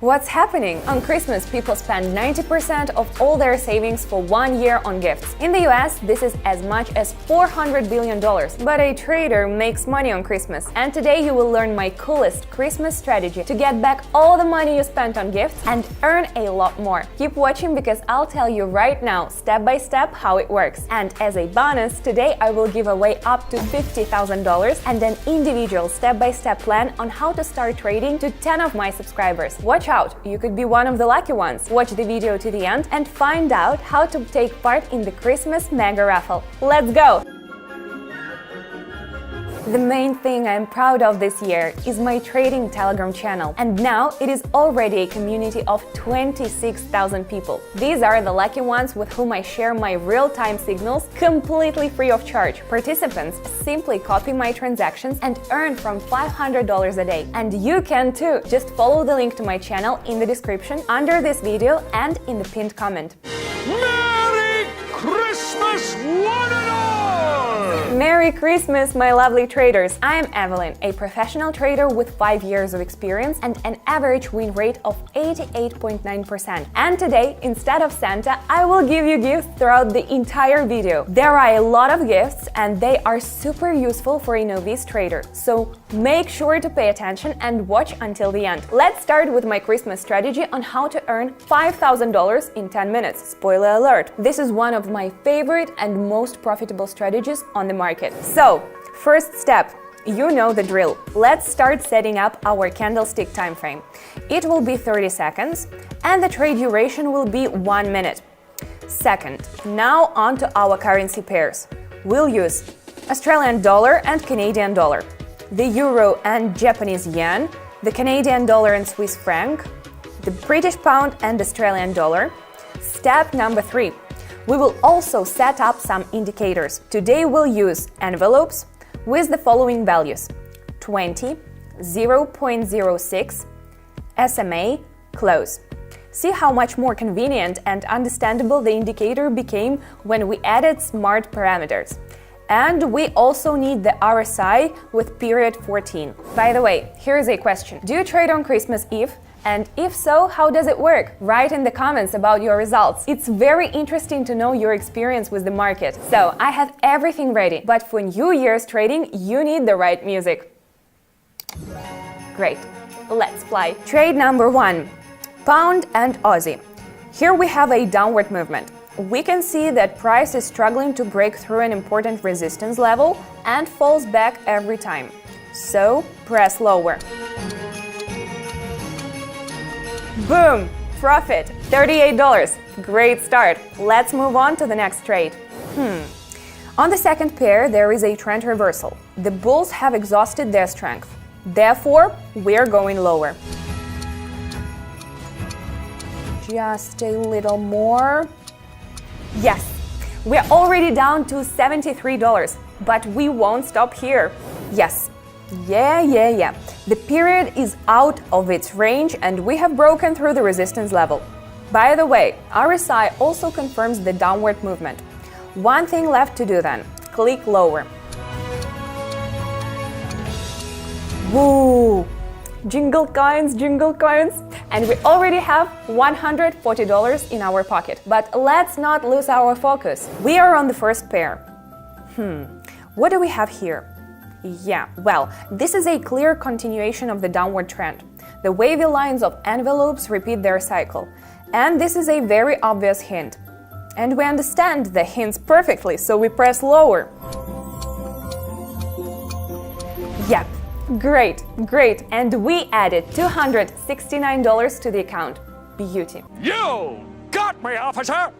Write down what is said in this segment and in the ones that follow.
What's happening? On Christmas, people spend 90% of all their savings for 1 year on gifts. In the US, this is as much as $400 billion. But a trader makes money on Christmas. And today you will learn my coolest Christmas strategy to get back all the money you spent on gifts and earn a lot more. Keep watching because I'll tell you right now, step by step, how it works. And as a bonus, today I will give away up to $50,000 and an individual step-by-step plan on how to start trading to 10 of my subscribers. Watch out, you could be one of the lucky ones. Watch the video to the end and find out how to take part in the Christmas Mega Raffle. Let's go! The main thing I'm proud of this year is my trading Telegram channel, and now it is already a community of 26,000 people. These are the lucky ones with whom I share my real-time signals completely free of charge. Participants simply copy my transactions and earn from $500 a day. And you can too! Just follow the link to my channel in the description under this video and in the pinned comment. Merry Christmas, one and all! Merry Christmas, my lovely traders! I am Evelyn, a professional trader with 5 years of experience and an average win rate of 88.9%. And today, instead of Santa, I will give you gifts throughout the entire video. There are a lot of gifts and they are super useful for a novice trader, so make sure to pay attention and watch until the end. Let's start with my Christmas strategy on how to earn $5,000 in 10 minutes. Spoiler alert, this is one of my favorite and most profitable strategies on the market. So, first step, you know the drill. Let's start setting up our candlestick time frame. It will be 30 seconds and the trade duration will be 1 minute. Second, now on to our currency pairs. We'll use Australian dollar and Canadian dollar, the euro and Japanese yen, the Canadian dollar and Swiss franc, the British pound and Australian dollar. Step number 3. We will also set up some indicators. Today we'll use envelopes with the following values: 20, 0.06, SMA, close. See how much more convenient and understandable the indicator became when we added smart parameters. And we also need the RSI with period 14. By the way, here is a question. Do you trade on Christmas Eve? And if so, how does it work? Write in the comments about your results. It's very interesting to know your experience with the market. So, I have everything ready, but for New Year's trading, you need the right music. Great, let's fly. Trade number 1, Pound and Aussie. Here we have a downward movement. We can see that price is struggling to break through an important resistance level and falls back every time. So, press lower. Boom! Profit! $38. Great start! Let's move on to the next trade. On the second pair, there is a trend reversal. The bulls have exhausted their strength. Therefore, we're going lower. Just a little more. Yes! We're already down to $73, but we won't stop here. Yes. Yeah. The period is out of its range and we have broken through the resistance level. By the way, RSI also confirms the downward movement. One thing left to do then, click lower. Woo! Jingle coins! And we already have $140 in our pocket. But let's not lose our focus. We are on the first pair. What do we have here? Yeah, well, this is a clear continuation of the downward trend. The wavy lines of envelopes repeat their cycle. And this is a very obvious hint. And we understand the hints perfectly, so we press lower. Yep, great. And we added $269 to the account. Beauty. You got me, officer!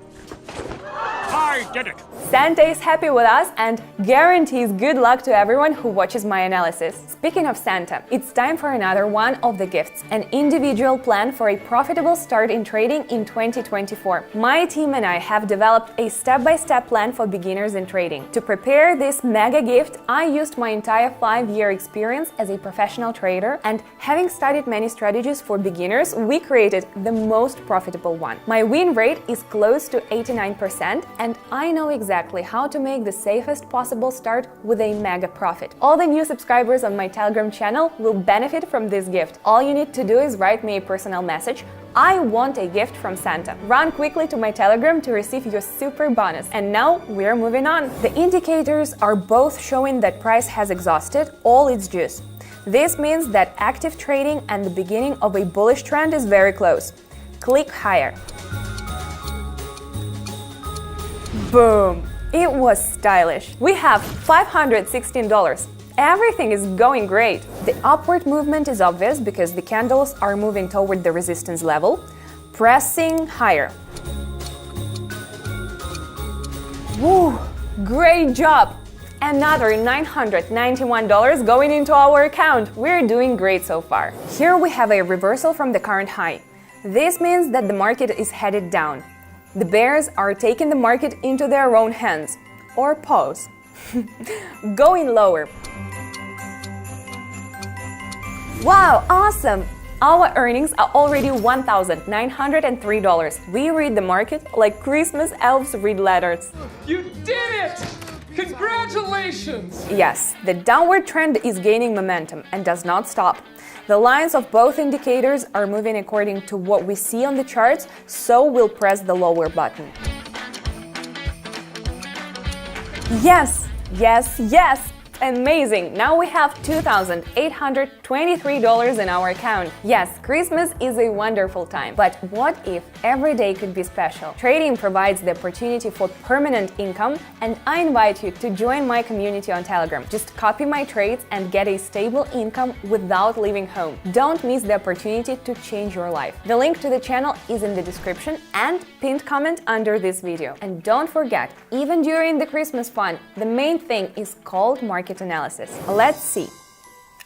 I did it! Santa is happy with us and guarantees good luck to everyone who watches my analysis. Speaking of Santa, it's time for another one of the gifts, an individual plan for a profitable start in trading in 2024. My team and I have developed a step-by-step plan for beginners in trading. To prepare this mega gift, I used my entire 5-year experience as a professional trader, and having studied many strategies for beginners, we created the most profitable one. My win rate is close to 89%, and I know exactly how to make the safest possible start with a mega profit. All the new subscribers on my Telegram channel will benefit from this gift. All you need to do is write me a personal message. I want a gift from Santa. Run quickly to my Telegram to receive your super bonus. And now we're moving on. The indicators are both showing that price has exhausted all its juice. This means that active trading and the beginning of a bullish trend is very close. Click higher. Boom! It was stylish. We have $516. Everything is going great. The upward movement is obvious because the candles are moving toward the resistance level, pressing higher. Woo! Great job! Another $991 going into our account. We're doing great so far. Here we have a reversal from the current high. This means that the market is headed down. The bears are taking the market into their own hands, or paws. Going lower. Wow, awesome! Our earnings are already $1,903. We read the market like Christmas elves read letters. You did it! Congratulations! Yes, the downward trend is gaining momentum and does not stop. The lines of both indicators are moving according to what we see on the charts, so we'll press the lower button. Yes! Yes, yes! Amazing! Now we have $2,823 in our account. Yes, Christmas is a wonderful time, but what if every day could be special? Trading provides the opportunity for permanent income, and I invite you to join my community on Telegram. Just copy my trades and get a stable income without leaving home. Don't miss the opportunity to change your life. The link to the channel is in the description and pinned comment under this video. And don't forget, even during the Christmas fun, the main thing is called market analysis. Let's see.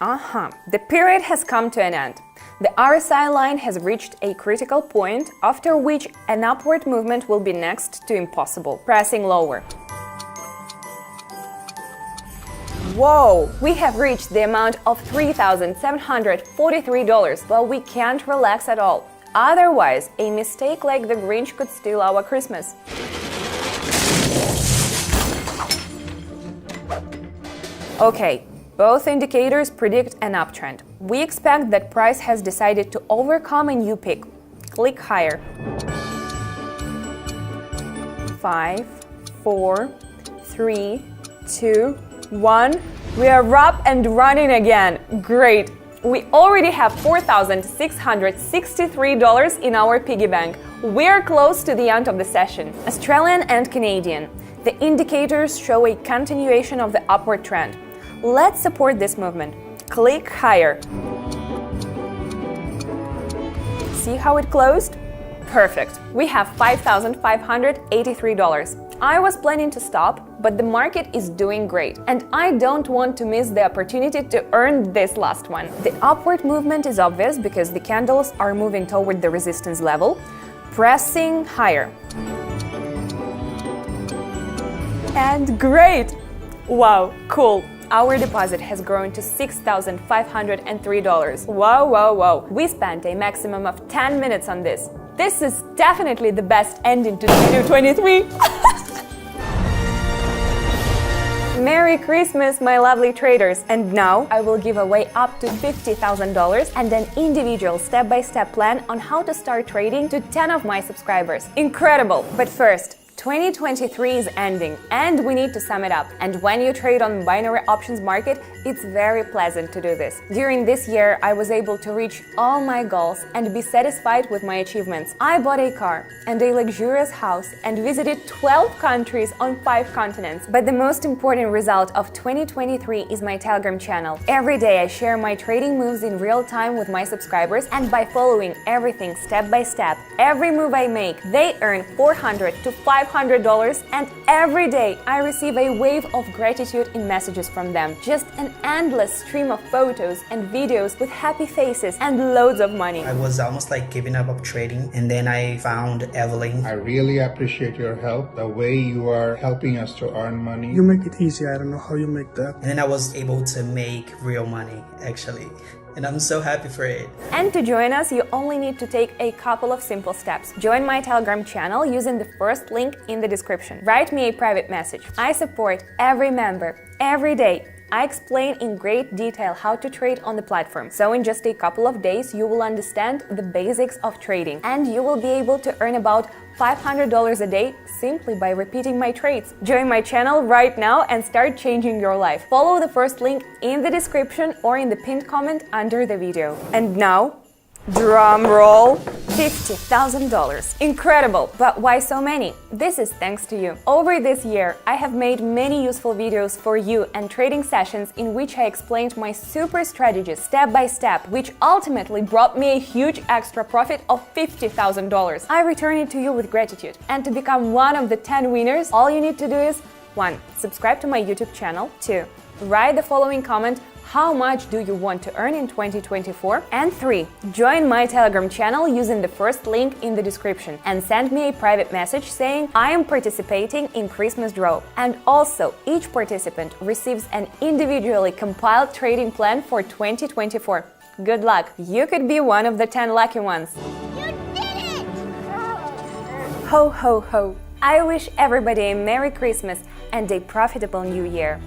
The period has come to an end. The RSI line has reached a critical point, after which an upward movement will be next to impossible, pressing lower. Whoa! We have reached the amount of $3,743, but we can't relax at all. Otherwise, a mistake like the Grinch could steal our Christmas. Okay, both indicators predict an uptrend. We expect that price has decided to overcome a new peak. Click higher. 5, 4, 3, 2, 1. We are up and running again. Great! We already have $4,663 in our piggy bank. We're close to the end of the session. Australian and Canadian. The indicators show a continuation of the upward trend. Let's support this movement. Click higher. See how it closed? Perfect. We have $5,583. I was planning to stop, but the market is doing great, and I don't want to miss the opportunity to earn this last one. The upward movement is obvious because the candles are moving toward the resistance level, pressing higher. And great! Wow, cool! Our deposit has grown to $6,503. Wow, wow, wow. We spent a maximum of 10 minutes on this. This is definitely the best ending to 2023. Merry Christmas, my lovely traders! And now I will give away up to $50,000 and an individual step-by-step plan on how to start trading to 10 of my subscribers. Incredible! But first, 2023 is ending and we need to sum it up. And when you trade on binary options market, it's very pleasant to do this. During this year, I was able to reach all my goals and be satisfied with my achievements. I bought a car and a luxurious house and visited 12 countries on 5 continents. But the most important result of 2023 is my Telegram channel. Every day I share my trading moves in real time with my subscribers, and by following everything step by step, every move I make, they earn $400 to $500, and every day I receive a wave of gratitude in messages from them. Just an endless stream of photos and videos with happy faces and loads of money. I was almost like giving up of trading, and then I found Evelyn. I really appreciate your help, the way you are helping us to earn money. You make it easy. I don't know how you make that. And then I was able to make real money, actually. and I'm so happy for it. And to join us, you only need to take a couple of simple steps. Join my Telegram channel using the first link in the description. Write me a private message. I support every member, every day. I explain in great detail how to trade on the platform. So in just a couple of days, you will understand the basics of trading, and you will be able to earn about $500 a day simply by repeating my trades. Join my channel right now and start changing your life. Follow the first link in the description or in the pinned comment under the video. And now, drum roll, $50,000. Incredible, but why so many? This is thanks to you. Over this year, I have made many useful videos for you and trading sessions in which I explained my super strategies step by step, which ultimately brought me a huge extra profit of $50,000. I return it to you with gratitude. And to become one of the 10 winners, all you need to do is 1. Subscribe to my YouTube channel. 2. Write the following comment: how much do you want to earn in 2024? And 3. Join my Telegram channel using the first link in the description and send me a private message saying I am participating in Christmas draw. And also, each participant receives an individually compiled trading plan for 2024. Good luck! You could be one of the 10 lucky ones. You did it! Ho ho ho! I wish everybody a Merry Christmas and a profitable New Year.